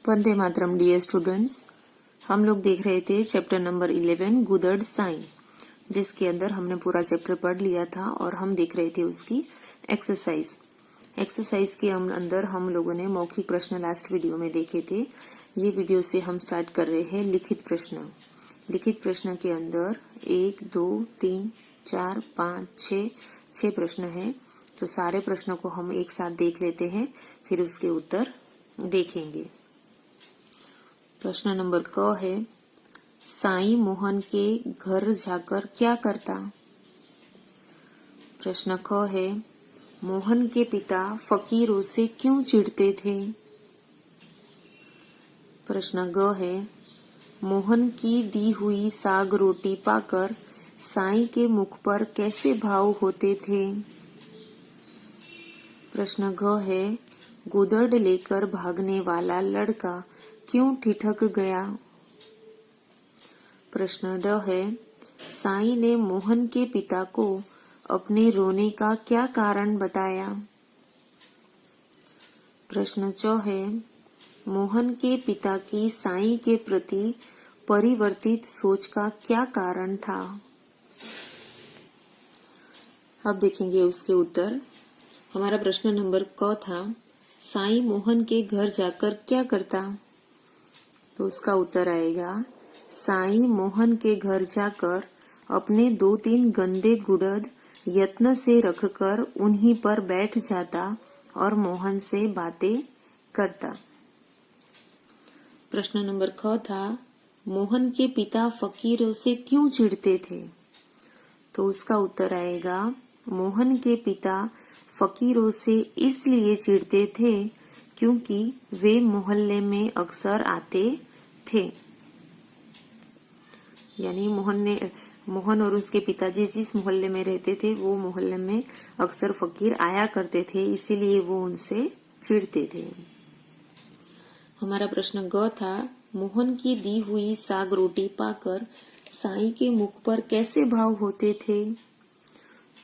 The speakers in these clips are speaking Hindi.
Vande Mataram dear students. हम लोग देख रहे थे चैप्टर नंबर 11 गुदड़ साई, जिसके अंदर हमने पूरा चैप्टर पढ़ लिया था और हम देख रहे थे उसकी एक्सरसाइज के अंदर हम लोगों ने मौखिक प्रश्न लास्ट वीडियो में देखे थे। ये वीडियो से हम स्टार्ट कर रहे हैं लिखित प्रश्न। लिखित प्रश्न के अंदर 1, 2, 3, 4, 5, 6 प्रश्न हैं। तो सारे प्रश्नों को हम एक साथ देख लेते हैं, फिर उसके उत्तर देखेंगे। प्रश्न नंबर क है, साईं मोहन के घर जाकर क्या करता। प्रश्न ख है, मोहन के पिता फकीरों से क्यों चिढ़ते थे। प्रश्न ग है, मोहन की दी हुई साग रोटी पाकर साईं के मुख पर कैसे भाव होते थे। प्रश्न घ है, गुदड़ लेकर भागने वाला लड़का क्यों ठिठक गया। प्रश्न ड है, साईं ने मोहन के पिता को अपने रोने का क्या कारण बताया। प्रश्न च है, मोहन के पिता की साईं के प्रति परिवर्तित सोच का क्या कारण था। अब देखेंगे उसके उत्तर। हमारा प्रश्न नंबर क था, साईं मोहन के घर जाकर क्या करता। तो उसका उत्तर आएगा, साईं मोहन के घर जाकर अपने 2-3 गंदे गुड़द यत्न से रखकर उन्हीं पर बैठ जाता और मोहन से बातें करता। प्रश्न नंबर ख था, मोहन के पिता फकीरों से क्यों चिढ़ते थे। तो उसका उत्तर आएगा, मोहन के पिता फकीरों से इसलिए चिढ़ते थे क्योंकि वे मोहल्ले में अक्सर आते थे। यानी मोहन और उसके पिताजी जिस मोहल्ले में रहते थे वो मोहल्ले में अक्सर फकीर आया करते थे, इसीलिए वो उनसे चिढ़ते थे। हमारा प्रश्न ग था, मोहन की दी हुई साग रोटी पाकर साईं के मुख पर कैसे भाव होते थे।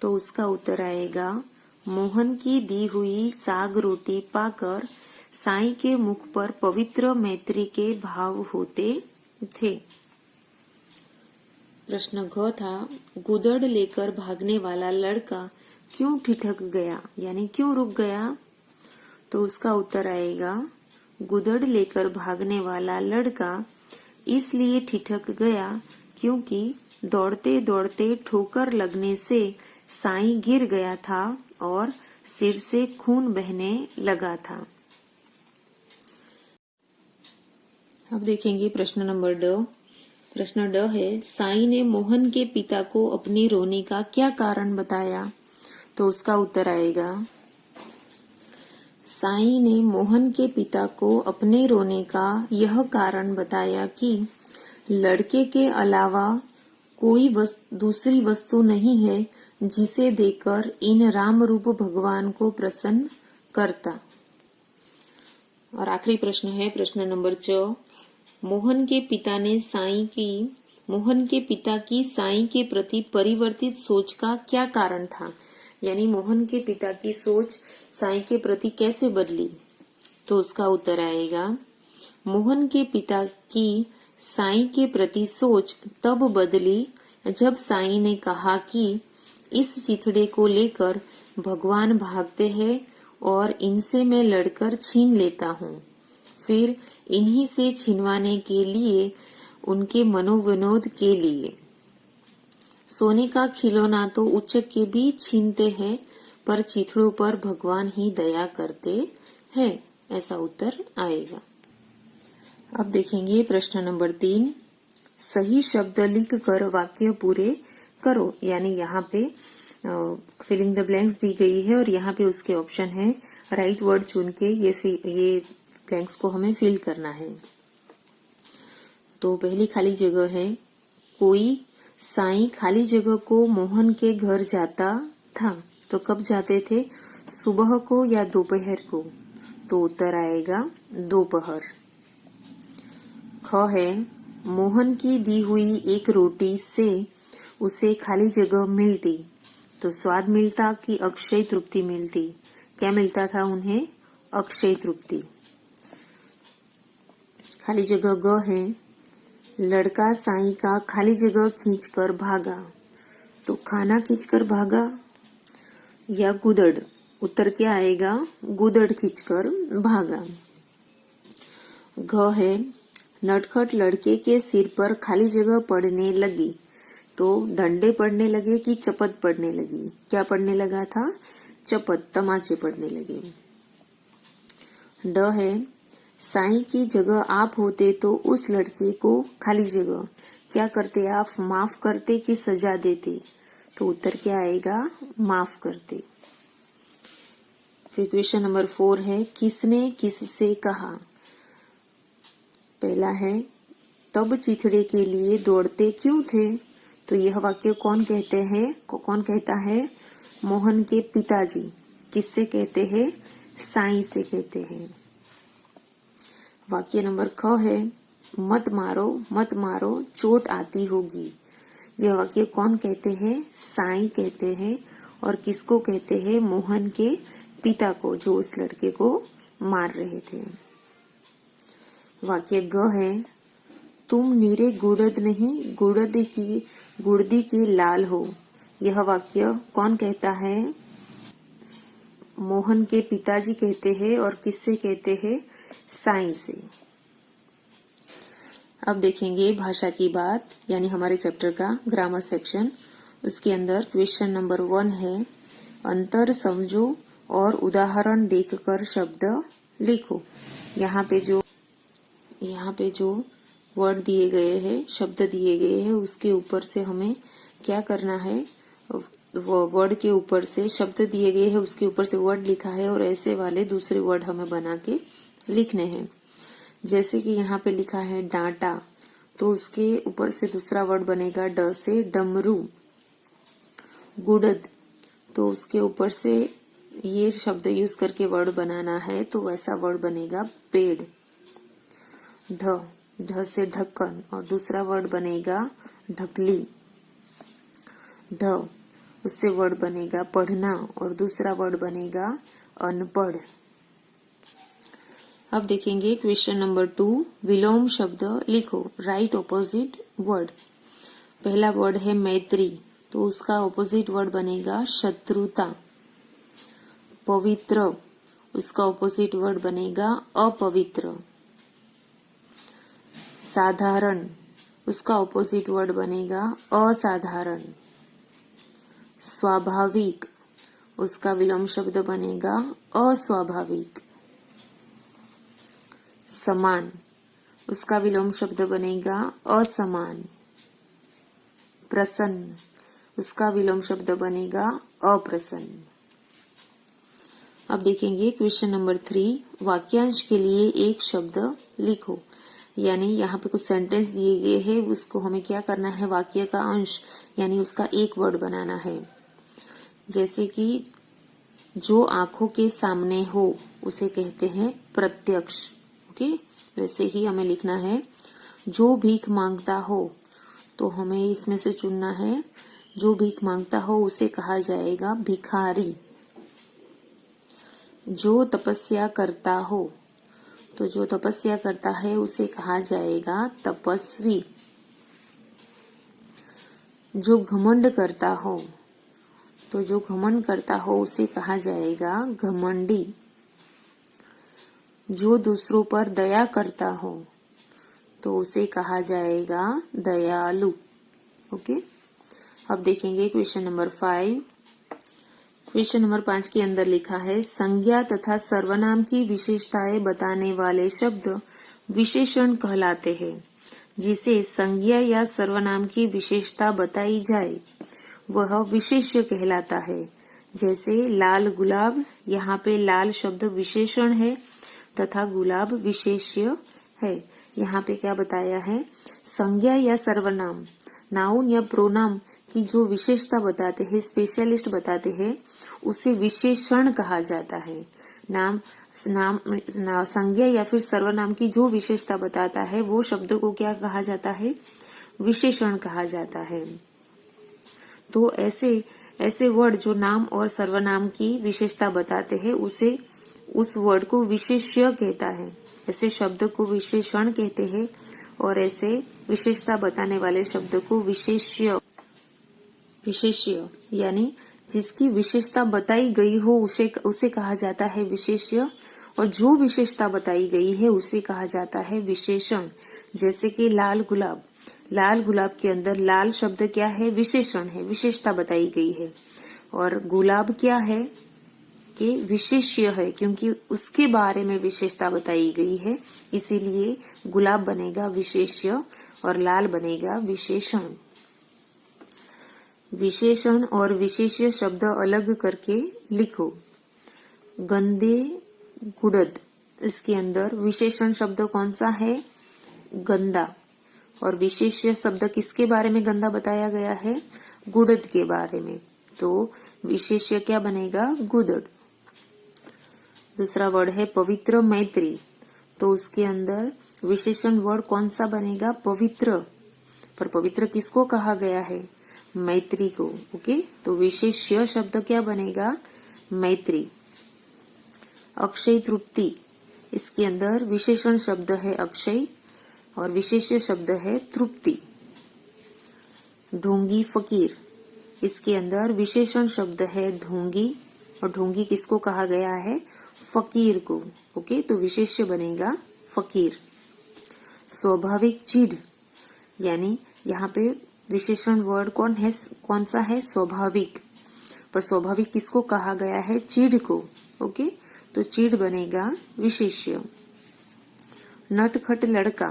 तो उसका उत्तर आएगा, मोहन की दी हुई साग रोटी पाकर साईं के मुख पर पवित्र मैत्री के भाव होते थे। प्रश्न घ था, गुदड़ लेकर भागने वाला लड़का क्यों ठिठक गया, यानी क्यों रुक गया। तो उसका उत्तर आएगा, गुदड़ लेकर भागने वाला लड़का इसलिए ठिठक गया क्योंकि दौड़ते दौड़ते ठोकर लगने से साईं गिर गया था और सिर से खून बहने लगा था। अब देखेंगे प्रश्न नंबर ड। प्रश्न ड है, साईं ने मोहन के पिता को अपने रोने का क्या कारण बताया। तो उसका उत्तर आएगा, साईं ने मोहन के पिता को अपने रोने का यह कारण बताया कि लड़के के अलावा कोई दूसरी वस्तु नहीं है जिसे देखकर इन राम रूप भगवान को प्रसन्न करता। और आखिरी प्रश्न है प्रश्न नंबर च, मोहन के पिता की साईं के प्रति परिवर्तित सोच का क्या कारण था। यानी मोहन के पिता की सोच साईं के प्रति कैसे बदली। तो उसका उत्तर आएगा, मोहन के पिता की साईं के प्रति सोच तब बदली जब साईं ने कहा कि इस चिथड़े को लेकर भगवान भागते हैं और इनसे मैं लड़कर छीन लेता हूँ। फिर इन्हीं से छिनवाने के लिए उनके मनोविनोद के लिए सोने का खिलौना तो उच्चक के भी छीनते हैं, पर चिथड़ों पर भगवान ही दया करते हैं। ऐसा उत्तर आएगा। अब देखेंगे प्रश्न नंबर 3, सही शब्द लिख कर वाक्य पूरे करो। यानी यहाँ पे फिलिंग द ब्लैंक्स दी गई है और यहाँ पे उसके ऑप्शन है, राइट वर्ड चुन के ये ब्लैंक्स को हमें फिल करना है। तो पहली खाली जगह है, कोई साईं खाली जगह को मोहन के घर जाता था। तो कब जाते थे, सुबह को या दोपहर को। तो उत्तर आएगा दोपहर। ख है, मोहन की दी हुई एक रोटी से उसे खाली जगह मिलती। तो स्वाद मिलता कि अक्षय तृप्ति मिलती। क्या मिलता था उन्हें, अक्षय तृप्ति। खाली जगह ग है, लड़का साईं का खाली जगह खींचकर भागा। तो खाना खींचकर भागा या गुदड़? उत्तर क्या आएगा? गुदड़ खींचकर भागा। घ है, नटखट लड़के के सिर पर खाली जगह पड़ने लगी। तो डंडे पड़ने लगे कि चपत पड़ने लगी? क्या पड़ने लगा था? चपत, तमाचे पड़ने लगे। ड है, साईं की जगह आप होते तो उस लड़के को खाली जगह क्या करते आप? माफ करते कि सजा देते? तो उत्तर क्या आएगा? माफ करते। फिर क्वेश्चन नंबर 4 है, किसने किससे कहा? पहला है, तब चिथड़े के लिए दौड़ते क्यों थे? तो यह वाक्य कौन कहते हैं? कौन कहता है? मोहन के पिताजी। किससे कहते हैं? साईं से कहते हैं। वाक्य नंबर ख है, मत मारो मत मारो चोट आती होगी। यह वाक्य कौन कहते हैं? साईं कहते हैं। और किसको कहते हैं? मोहन के पिता को, जो उस लड़के को मार रहे थे। वाक्य ग है, तुम नीरे गुड़द नहीं गुड़दी की लाल हो। यह वाक्य कौन कहता है? मोहन के पिताजी कहते हैं। और किससे कहते हैं? साईं से। अब देखेंगे भाषा की बात, यानी हमारे चैप्टर का ग्रामर सेक्शन। उसके अंदर क्वेश्चन नंबर 1 है, अंतर समझो और उदाहरण देखकर शब्द लिखो। यहाँ पे जो वर्ड दिए गए हैं, शब्द दिए गए हैं, उसके ऊपर से हमें क्या करना है? वर्ड के ऊपर से शब्द दिए गए हैं, उसके ऊपर से वर्ड लिखा है और ऐसे वाले दूसरे वर्ड हमें बना के लिखने हैं। जैसे कि यहाँ पे लिखा है डांटा, तो उसके ऊपर से दूसरा वर्ड बनेगा ड से डमरू। गुड़द, तो उसके ऊपर से ये शब्द यूज करके वर्ड बनाना है, तो वैसा वर्ड बनेगा पेड़। ढ से ढक्कन और दूसरा वर्ड बनेगा ढपली। ढ, उससे वर्ड बनेगा पढ़ना और दूसरा वर्ड बनेगा अनपढ़। अब देखेंगे क्वेश्चन नंबर 2, विलोम शब्द लिखो, राइट ऑपोजिट वर्ड। पहला वर्ड है मैत्री, तो उसका ऑपोजिट वर्ड बनेगा शत्रुता। पवित्र, उसका ऑपोजिट वर्ड बनेगा अपवित्र। साधारण, उसका ऑपोजिट वर्ड बनेगा असाधारण। स्वाभाविक, उसका विलोम शब्द बनेगा अस्वाभाविक। समान, उसका विलोम शब्द बनेगा असमान। प्रसन्न, उसका विलोम शब्द बनेगा अप्रसन्न। अब देखेंगे क्वेश्चन नंबर 3, वाक्यांश के लिए एक शब्द लिखो। यानी यहाँ पे कुछ सेंटेंस दिए गए हैं, उसको हमें क्या करना है? वाक्य का अंश यानी उसका एक वर्ड बनाना है। जैसे कि जो आंखों के सामने हो उसे कहते हैं प्रत्यक्ष। ओके, वैसे ही हमें लिखना है जो भीख मांगता हो, तो हमें इसमें से चुनना है जो भीख मांगता हो उसे कहा जाएगा भिखारी। जो तपस्या करता हो, तो जो तपस्या करता है उसे कहा जाएगा तपस्वी। जो घमंड करता हो, तो जो घमंड करता हो उसे कहा जाएगा घमंडी। जो दूसरों पर दया करता हो, तो उसे कहा जाएगा दयालु। ओके, अब देखेंगे क्वेश्चन नंबर 5। क्वेश्चन नंबर 5 के अंदर लिखा है, संज्ञा तथा सर्वनाम की विशेषताएं बताने वाले शब्द विशेषण कहलाते हैं। जिसे संज्ञा या सर्वनाम की विशेषता बताई जाए वह विशेष्य कहलाता है। जैसे लाल गुलाब, यहाँ पे लाल शब्द विशेषण है तथा गुलाब विशेष्य है। यहाँ पे क्या बताया है? संज्ञा या सर्वनाम, नाउन या प्रोनाम की जो विशेषता बताते हैं, स्पेशलिस्ट बताते हैं, उसे विशेषण कहा जाता है। संज्ञा या फिर सर्वनाम की जो विशेषता बताता है वो शब्द को क्या कहा जाता है? विशेषण कहा जाता है। तो ऐसे वर्ड जो नाम और सर्वनाम की विशेषता बताते हैं उसे उस वर्ड को विशेष्य कहता है। ऐसे शब्द को विशेषण कहते हैं और ऐसे विशेषता बताने वाले शब्द को विशेष्य यानी जिसकी विशेषता बताई गई हो उसे कहा जाता है विशेष्य, और जो विशेषता बताई गई है उसे कहा जाता है विशेषण। जैसे कि लाल गुलाब के अंदर लाल शब्द क्या है? विशेषण है, विशेषता बताई गई है। और गुलाब क्या है? कि विशेष्य है, क्योंकि उसके बारे में विशेषता बताई गई है, इसीलिए गुलाब बनेगा विशेष्य और लाल बनेगा विशेषण। विशेषण और विशेष्य शब्द अलग करके लिखो। गंदे गुड़द, इसके अंदर विशेषण शब्द कौन सा है? गंदा। और विशेष्य शब्द किसके बारे में गंदा बताया गया है? गुड़द के बारे में, तो विशेष्य क्या बनेगा? गुदड़। दूसरा वर्ड है पवित्र मैत्री, तो उसके अंदर विशेषण वर्ड कौन सा बनेगा? पवित्र। पर पवित्र किसको कहा गया है? मैत्री को। ओके, तो विशेष्य शब्द क्या बनेगा? मैत्री। अक्षय तृप्ति, इसके अंदर विशेषण शब्द है अक्षय और विशेष्य शब्द है तृप्ति। ढोंगी फकीर, इसके अंदर विशेषण शब्द है ढोंगी और ढोंगी किसको कहा गया है? फकीर को। ओके, तो विशेष्य बनेगा फकीर। स्वाभाविक चिढ़, यानी यहाँ पे विशेषण वर्ड कौन सा है? स्वाभाविक। पर स्वाभाविक किसको कहा गया है? चिढ़ को। ओके, तो चिढ़ बनेगा विशेष्य। नटखट लड़का,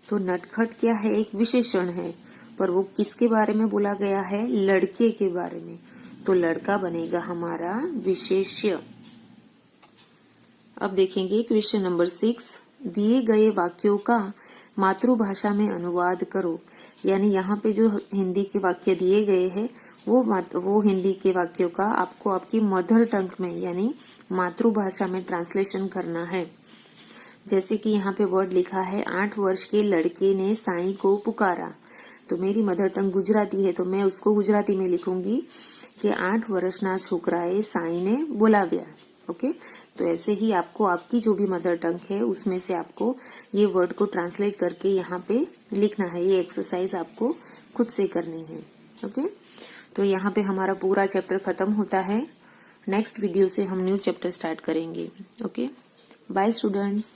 तो नटखट क्या है? एक विशेषण है, पर वो किसके बारे में बोला गया है? लड़के के बारे में, तो लड़का बनेगा हमारा विशेष्य। अब देखेंगे क्वेश्चन नंबर 6। दिए गए वाक्यों का मातृभाषा में अनुवाद करो। यानी यहाँ पे जो हिंदी के वाक्य दिए गए हैं वो हिंदी के वाक्यों का आपको आपकी मदर टंग में यानी मातृभाषा में ट्रांसलेशन करना है। जैसे कि यहाँ पे वर्ड लिखा है 8 वर्ष के लड़के ने साईं को पुकारा, तो मेरी मदर टंग गुजराती है तो मैं उसको गुजराती में लिखूंगी कि 8 वर्षना छोकराए साईने बोलाव्या। ओके, तो ऐसे ही आपको आपकी जो भी मदर टंग है उसमें से आपको ये वर्ड को ट्रांसलेट करके यहाँ पे लिखना है। ये एक्सरसाइज आपको खुद से करनी है। ओके, तो यहाँ पे हमारा पूरा चैप्टर खत्म होता है। नेक्स्ट वीडियो से हम न्यू चैप्टर स्टार्ट करेंगे। Okay, bye students.